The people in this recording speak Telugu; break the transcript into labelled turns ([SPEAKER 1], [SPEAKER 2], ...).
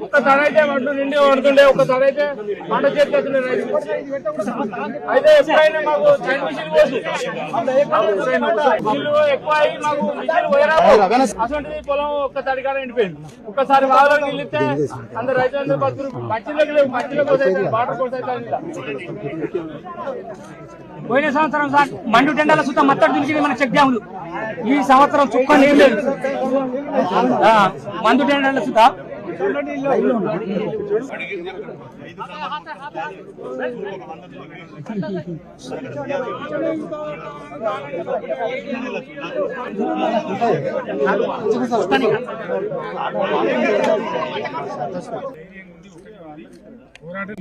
[SPEAKER 1] ఒక్క తడైతే వడ్లు నిండి పడుతుండే, ఒక్క తడైతే పంట చేతి అయితే ఎప్పుడైనా మాకు మిషన్ పోసు ఎక్కువ అయ్యి మాకు మిషన్ పోయరా అటువంటి పొలం ఒక్క తడికాడ ఎండిపోయింది. ఒక్కసారి బాగా నిలిస్తే అందరు రైతులందరూ బతుకు మధ్యలోకి లేవు, మధ్యలోకి వస్తాయి వాటర్ కోర్స్ అయితే. పోయిన సంవత్సరం సార్ మండు టెండాల సుతా మత్తడి దులికి మన చెక్ డ్యాములు, ఈ సంవత్సరం చుక్క నీళ్ళు లేదు. మందు టెండాల సుతా పోరాటం